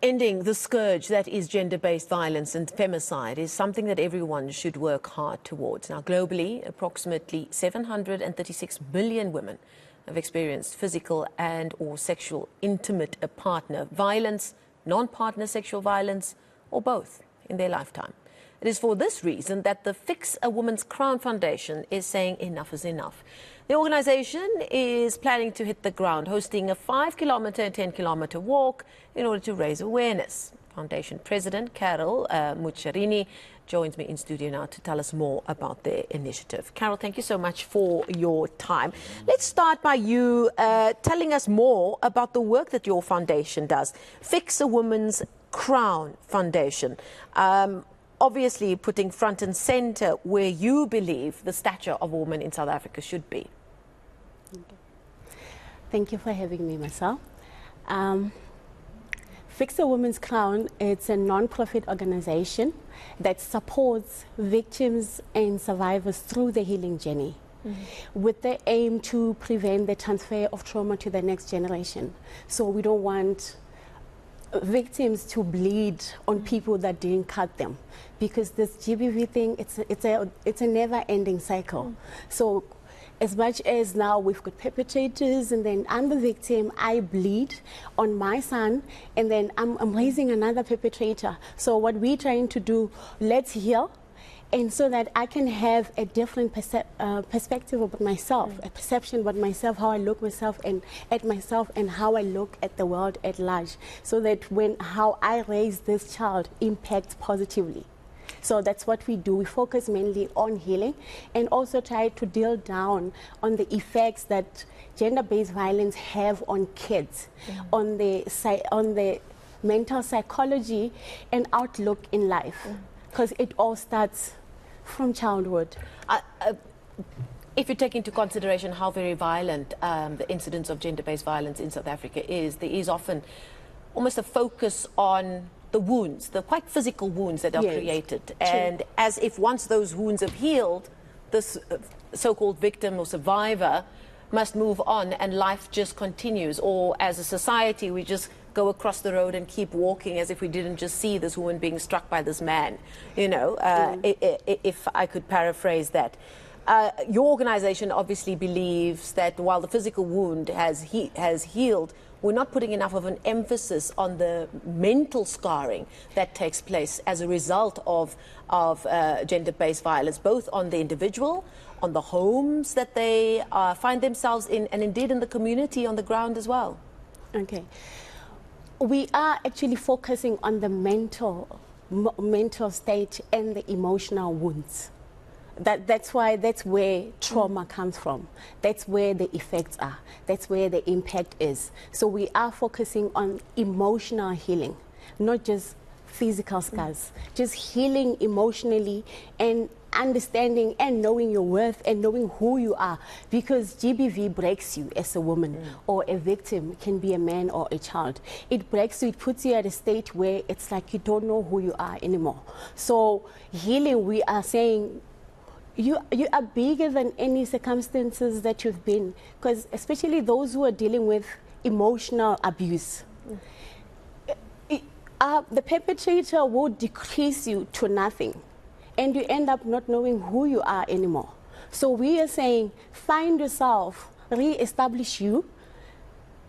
Ending the scourge that is gender-based violence and femicide is something that everyone should work hard towards. Now, globally, approximately 736 million women have experienced physical and or sexual intimate partner violence, non-partner sexual violence, or both in their lifetime. It is for this reason that the Fix a Woman's Crown Foundation is saying enough is enough. The organization is planning to hit the ground, hosting a 5-kilometer and 10-kilometer walk in order to raise awareness. Foundation President Carol Mutsharini joins me in studio now to tell us more about their initiative. Carol, thank you so much for your time. Let's start by you telling us more about the work that your foundation does. Fix a Woman's Crown Foundation. Obviously putting front and center where you believe the stature of a woman in South Africa should be. Thank you for having me, Marcelle. Fix a Woman's Crown, it's a non-profit organization that supports victims and survivors through the healing journey, with the aim to prevent the transfer of trauma to the next generation. So we don't want victims to bleed on people that didn't cut them, because this GBV thing, it's a never-ending cycle. So as much as now we've got perpetrators and then I'm the victim, I bleed on my son, and then I'm raising another perpetrator. So what we're trying to do, let's heal, and so that I can have a different perspective about myself, a perception about myself, how I look myself and at myself, and how I look at the world at large, so that how I raise this child impacts positively. So that's what we do. We focus mainly on healing and also try to drill down on the effects that gender-based violence have on kids, on the mental psychology and outlook in life. Because it all starts from childhood. If you take into consideration how very violent the incidence of gender-based violence in South Africa is, there is often almost a focus on the wounds, the quite physical wounds that are created. And as if once those wounds have healed, this so-called victim or survivor must move on and life just continues. Or as a society, we just go across the road and keep walking as if we didn't just see this woman being struck by this man, you know, if I could paraphrase that. Your organization obviously believes that while the physical wound has healed, we're not putting enough of an emphasis on the mental scarring that takes place as a result of gender-based violence, both on the individual, on the homes that they find themselves in, and indeed in the community on the ground as well. Okay. We are actually focusing on the mental state and the emotional wounds. That's where trauma comes from. That's where the effects are. That's where the impact is. So we are focusing on emotional healing, not just physical scars, just healing emotionally and understanding and knowing your worth and knowing who you are, because GBV breaks you as a woman, or a victim can be a man or a child. It breaks you, it puts you at a state where it's like you don't know who you are anymore. So healing, we are saying, you are bigger than any circumstances that you've been, because especially those who are dealing with emotional abuse. The perpetrator will decrease you to nothing, and you end up not knowing who you are anymore. So we are saying, find yourself, re-establish you,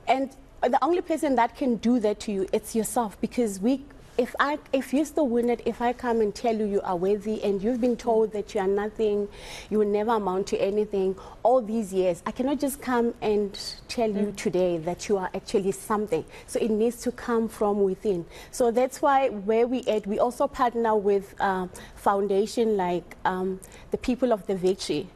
and the only person that can do that to you, it's yourself, because if you're still wounded, if I come and tell you you are worthy and you've been told that you are nothing, you will never amount to anything all these years, I cannot just come and tell you today that you are actually something. So it needs to come from within. So that's why where we at, we also partner with foundation like the People of the Victory.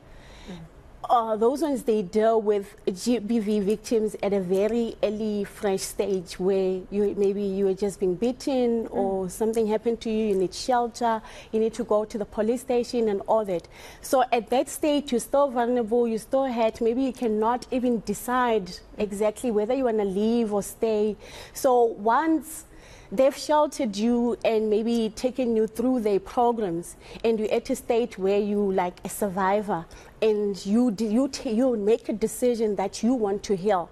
Those ones, they deal with GBV victims at a very early, fresh stage where maybe you were just being beaten or something happened to you, you need shelter, you need to go to the police station and all that. So at that stage, you're still vulnerable, you're still hurt, maybe you cannot even decide exactly whether you want to leave or stay. So once they've sheltered you and maybe taken you through their programs, and you're at a state where you like a survivor, and you make a decision that you want to heal.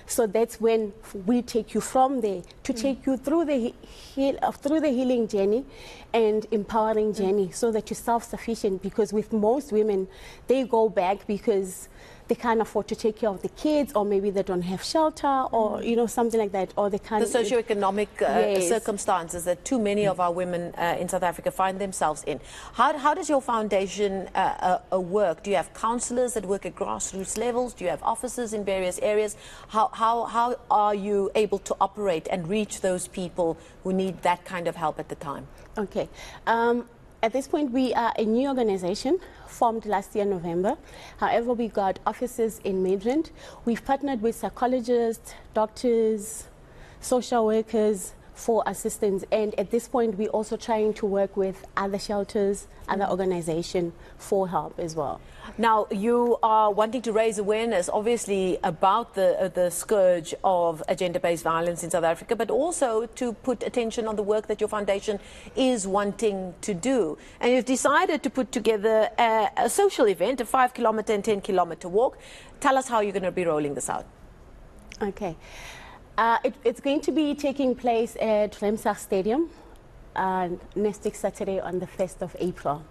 So that's when we take you from there to take you through the healing journey and empowering journey, so that you're self-sufficient. Because with most women, they go back because they can't afford to take care of the kids, or maybe they don't have shelter, or something like that, or they can't. The socioeconomic circumstances that too many of our women in South Africa find themselves in. How does your foundation work? Do you have counsellors that work at grassroots levels? Do you have offices in various areas? How are you able to operate and reach those people who need that kind of help at the time? Okay. At this point, we are a new organization formed last year, November. However, we got offices in Midrand. We've partnered with psychologists, doctors, social workers for assistance. And at this point, we're also trying to work with other shelters, other organizations for help as well. Now, you are wanting to raise awareness, obviously, about the scourge of gender-based violence in South Africa, but also to put attention on the work that your foundation is wanting to do. And you've decided to put together a social event, a 5-kilometer and 10-kilometer walk. Tell us how you're going to be rolling this out. Okay. It's going to be taking place at Remsag Stadium next week Saturday on the 1st of April.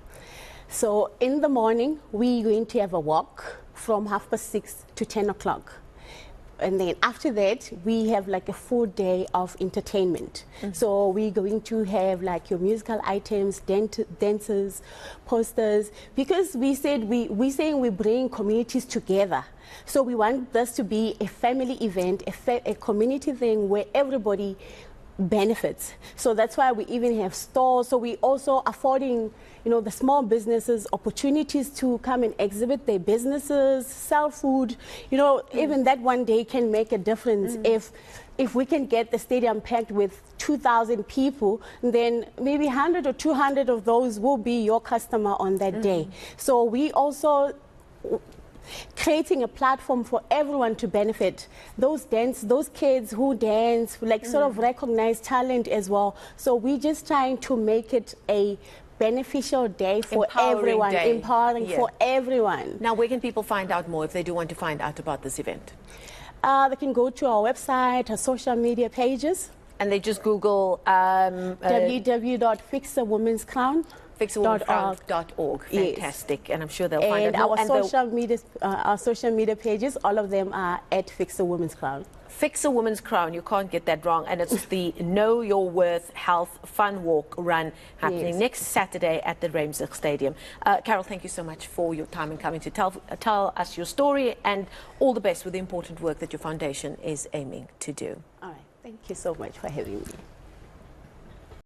So in the morning, we're going to have a walk from 6:30 to 10 o'clock. And then after that, we have like a full day of entertainment. So we're going to have like your musical items, dancers, posters, because we said we're saying we bring communities together. So we want this to be a family event, a community thing where everybody benefits. So that's why we even have stores. So we also affording, the small businesses opportunities to come and exhibit their businesses, sell food. Even that one day can make a difference. If we can get the stadium packed with 2,000 people, then maybe 100 or 200 of those will be your customer on that day. So we also creating a platform for everyone to benefit. Those kids who dance, sort of recognize talent as well. So we're just trying to make it a beneficial day for everyone, empowering for everyone. Now, where can people find out more if they do want to find out about this event? They can go to our website, our social media pages. And they just Google www.fixawomenscrown.org. fixawomenscrown.org. Fantastic. Yes. And I'm sure they'll find out. And our social media pages, all of them are at Fix a Woman's Crown. Fix a Woman's Crown, you can't get that wrong. And it's the Know Your Worth Health Fun Walk Run happening next Saturday at the Remsag Stadium. Carol, thank you so much for your time and coming to tell us your story, and all the best with the important work that your foundation is aiming to do. All right. Thank you so much for having me.